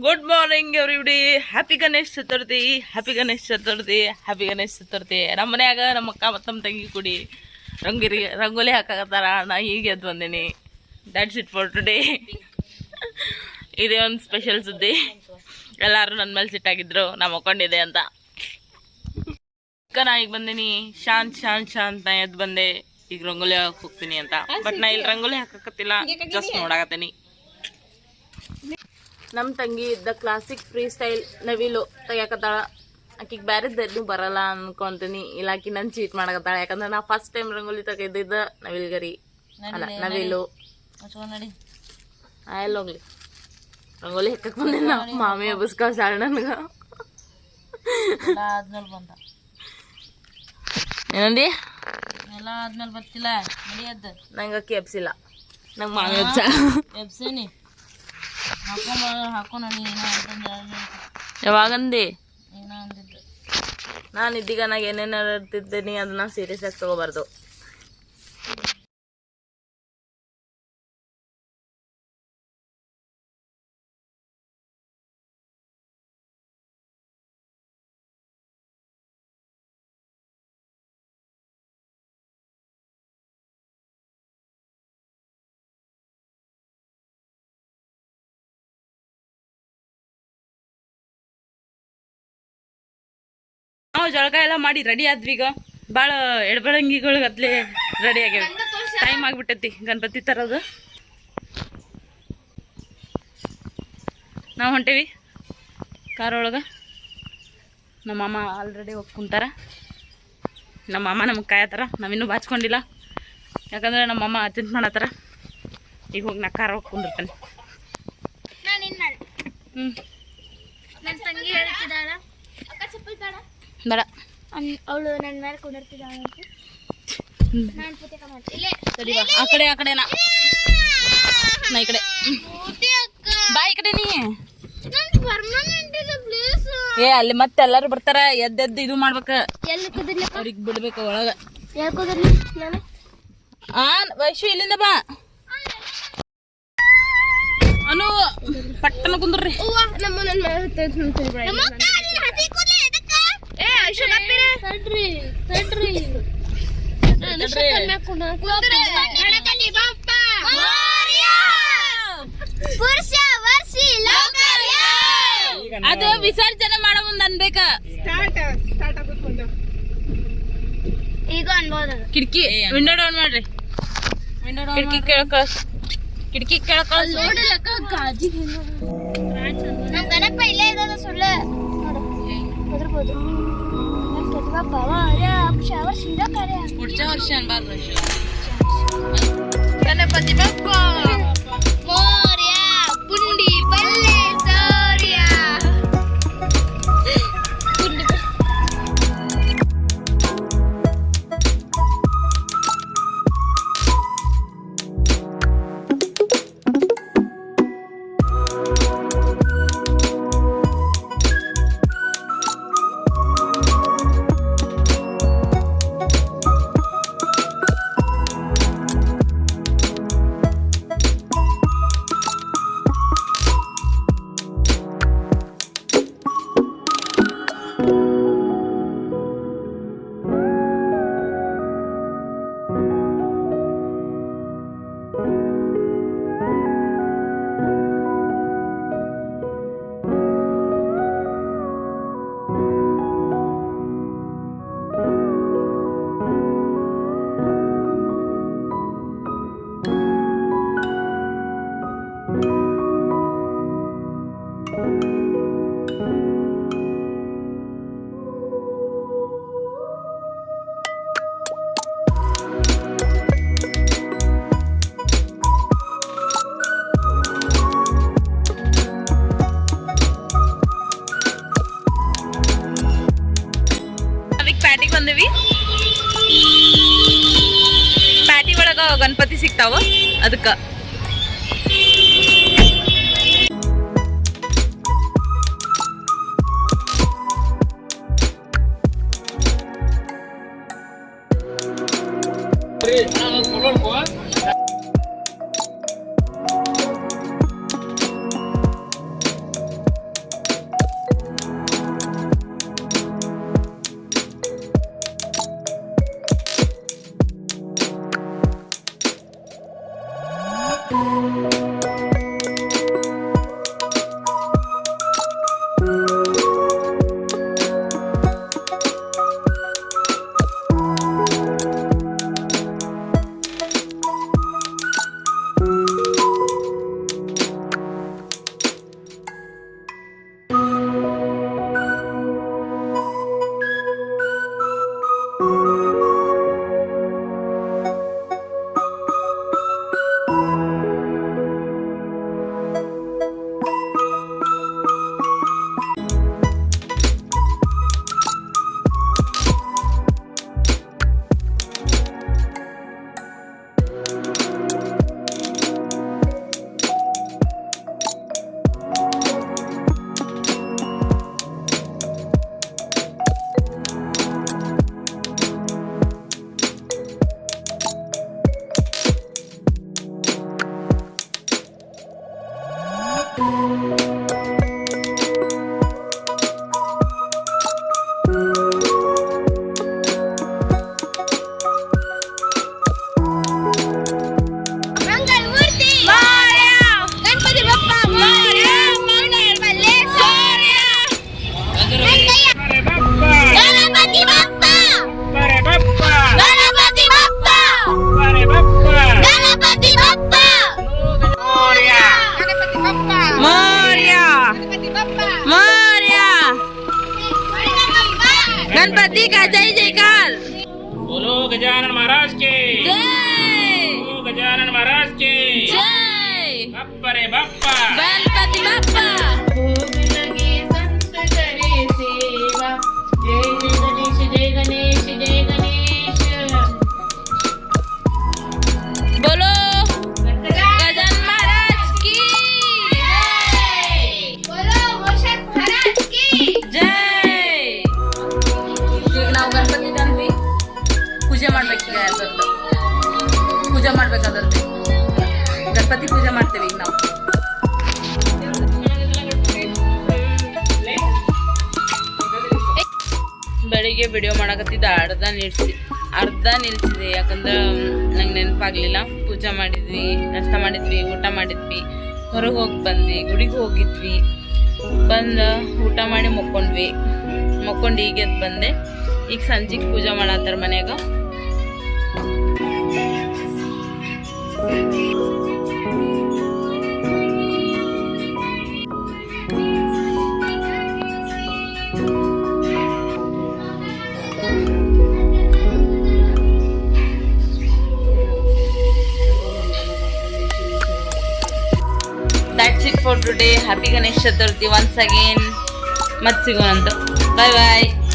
Good morning everybody. Happy Ganesh Chaturthi, happy Ganesh Chaturthi, happy Ganesh Chaturthi. ನಮ್ಮ ಮನ್ಯಾಗ ನಮ್ಮ ಅಕ್ಕ ಮತ್ತು ನಮ್ಮ ತಂಗಿ ಕೂಡಿ ರಂಗೋಲಿ ಹಾಕಾಕತ್ತಾರ. ನಾ ಈಗ ಎದ್ದು ಬಂದೀನಿ. That's it for today. ಇದೇ ಒಂದು ಸ್ಪೆಷಲ್ ಸುದ್ದಿ. ಎಲ್ಲರೂ ನನ್ನ ಮೇಲೆ ಸಿಟ್ಟಾಗಿದ್ರು ನಾ ಮಕ್ಕೊಂಡಿದ್ದೆ ಅಂತ. ನಾ ಈಗ ಬಂದೀನಿ ಶಾಂತ್ ನಾ ಎದ್ದು ಬಂದೆ. ಈಗ ರಂಗೋಲಿ ಹಾಕಿ ಹೋಗ್ತೀನಿ ಅಂತ. ಬಟ್ ನಾ ಇಲ್ಲಿ ರಂಗೋಲಿ ಹಾಕಕತ್ತಿಲ್ಲ, ಜಸ್ಟ್ ನೋಡಾಕತ್ತೀನಿ. ನಮ್ಮ ತಂಗಿ ದ ಕ್ಲಾಸಿಕ್ ಫ್ರೀ ಸ್ಟೈಲ್ ನವಿಲು ತೆಗಿಯಾಕತ್ತಾಳ. ಆಕಿಗೆ ಬ್ಯಾರೆದ್ದು ಬರಲ್ಲ ಅನ್ಕೊಂತೀನಿ. ಇಲ್ಲ ಆಕಿ ನನ್ನ ಚೀಟ್ ಮಾಡಕತ್ತಾಳ. ಯಾಕಂದ್ರೆ ನಾ ಫಸ್ಟ್ ಟೈಮ್ ರಂಗೋಲಿ ತೆಗೆದಿದ್ದ ನವಿಲ್ಗರಿ ಅಲ್ಲ ನವಿಲು. ಆಯಲ್ ಹೋಗ್ಲಿ ರಂಗೋಲಿ ಹಾಕಕ್ ಬಂದೆ. ನಾ ಮಾಮಿ ಹಬ್ಬಸ್ಕಾಳ ನನ್ಗ ಏನಂದಿ ಎಲ್ಲ ಆದ್ಮೇಲೆ ಬರ್ತಿಲ್ಲ ನಡಿಯದ್ದು. ನಂಗೆ ಅಕ್ಕಿ ಎಬ್ಸಿಲ್ಲ, ನಂಗೆ ಮಾಮಿ ಎಬ್ಸೇನಿ ಹಾಕೋ ನೋಡಿ. ಯಾವಾಗಂದಿ? ಏನೋ ಅಂದಿದ್ದು ನಾನು ಇದ್ದೀಗ ನಾ ಏನೇನು ಇರ್ತಿದ್ದೀನಿ ಅದನ್ನ ಸೀರಿಯಸ್ ಆಗಿ ತಗೋಬಾರ್ದು. ನಾವು ಜಳಕ ಎಲ್ಲ ಮಾಡಿ ರೆಡಿ ಆದ್ವಿ. ಈಗ ಭಾಳ ಎಡಬಳಂಗಿಗಳ್ಗತ್ಲೆ ರೆಡಿ ಆಗ್ಯಾವ. ಟೈಮ್ ಆಗಿಬಿಟ್ಟೈತಿ ಗಣಪತಿ ತರೋದು. ನಾವು ಹೊಂಟೇವಿ ಕಾರ್ ಒಳಗೆ. ನಮ್ಮ ಮಾಮ ಆಲ್ರೆಡಿ ಹೋಗಿ ಕುಂತಾರ. ನಮ್ಮ ಮಾಮ ನಮಗೆ ಕಾಯತ್ತಾರ. ನಾವಿನ್ನೂ ಬಾಚ್ಕೊಂಡಿಲ್ಲ, ಯಾಕಂದ್ರೆ ನಮ್ಮ ಮಾಮ ಅರ್ಜೆಂಟ್ ಮಾಡತ್ತಾರ. ಈಗ ಹೋಗಿ ನಾ ಕಾರ್ ಹೋಗಿ ಕುಂದಿರ್ತೇನೆ. ಬೇಡ, ಅವಳು ನನ್ನ ಮೇಲೆ ಕುಂದಿರ್ತಿದ್ದಾಳೆ. ಆ ಕಡೆ ನಾ ಈ ಕಡೆ ಬಾ. ಈ ಕಡೆ ನೀ ಏ ಅಲ್ಲಿ ಮತ್ತೆ ಎಲ್ಲಾರು ಬರ್ತಾರ. ಎದ್ದೆದ್ದು ಇದು ಮಾಡ್ಬೇಕ, ಅವ್ರಿಗೆ ಬಿಡ್ಬೇಕು ಒಳಗ. ವೈಶು ಇಲ್ಲಿಂದ ಬಾ. ಅನು ಪಟ್ಟನ ಕುಂದ್ರಿ. ಅದು ವಿಸರ್ಜನೆ ಮಾಡೋ ಮುಂದೆ ಅನ್ಬೇಕ. ಈಗ ಅನ್ಬೋದು. ಕಿಟಕಿ ವಿಂಡೋ ಡೌನ್ ಮಾಡ್ರಿ. ಕಿಟಕಿ ಕಿಟಕಿ ಕೇಳಕಳ ನಮ್ ಗಣಪ ಇಲ್ಲೇ ಇರೋದ ಸುಳ್ಳು ಹೆದರ್ಬೋದು. पुढच्या वर्षी अनबार गणपती बाप्पा मोरया पुंडी पल्ले सोर्या. ಪ್ಯಾಟಿಗೆ ಬಂದೇವಿ. ಪ್ಯಾಟಿ ಒಳಗ ಗಣಪತಿ ಸಿಗ್ತಾವ, ಅದಕ್ಕೆ ಮಂಗಳಮೂರ್ತಿ ಮಾರ್ಯ ಗಣಪತಿ ಬಪ್ಪ ಮಾರ್ಯ ಮಲ್ಲೇಶ್ವರ ರಂಗಯ್ಯ ಗಣಪತಿ ಬಪ್ಪ ಗಣಪತಿ ಬಪ್ಪ ಗಣಪತಿ ಬಪ್ಪ ಗಣಪತಿ ಬಪ್ಪ ಮಾರ್ಯ ಗಣಪತಿ ಬಪ್ಪ ಮಾರ್ಯ ಗಣಪತಿ गणपति का जय जयकार बोलो गजानन महाराज के जय बोलो गजानन महाराज के जय बप्पा रे बप्पा गणपति बाप्पा बोलो गजानन महाराज की बोलो मोषक महाराज की जय ಈಗ ನಾವು ಗಣಪತಿ ತಂದ್ವಿ ಪೂಜೆ ಮಾಡ್ಬೇಕೀಗ ಅದರದ್ದು ಪೂಜೆ ಮಾಡ್ಬೇಕಾದ್ರದ್ದು ಗಣಪತಿ ಪೂಜೆ ಮಾಡ್ತೇವೆ ಈಗ ನಾವು ಬೆಳಿಗ್ಗೆ ವಿಡಿಯೋ ಮಾಡಕತ್ತಿದ್ದ ಅರ್ಧ ನಿಲ್ಸಿದೆ ಯಾಕಂದ್ರೆ ನಂಗೆ ನೆನಪಾಗ್ಲಿಲ್ಲ ಪೂಜೆ ಮಾಡಿದ್ವಿ ನಾಷ್ಟ ಮಾಡಿದ್ವಿ ಊಟ ಮಾಡಿದ್ವಿ ಹೊರಗೆ ಹೋಗಿ ಬಂದ್ವಿ ಗುಡಿಗೆ ಹೋಗಿದ್ವಿ ಬಂದ ಊಟ ಮಾಡಿ ಮಕ್ಕೊಂಡು ಈಗ ಎದ್ದು ಬಂದೆ ಈಗ ಸಂಜೆಗೆ ಪೂಜೆ ಮಾಡತ್ತಾರ ಮನ್ಯಾಗ That's it for today. Happy Ganesh Chaturthi once again. ಮತ್ತೆ ಸಿಗೋಣಂತ. Bye bye.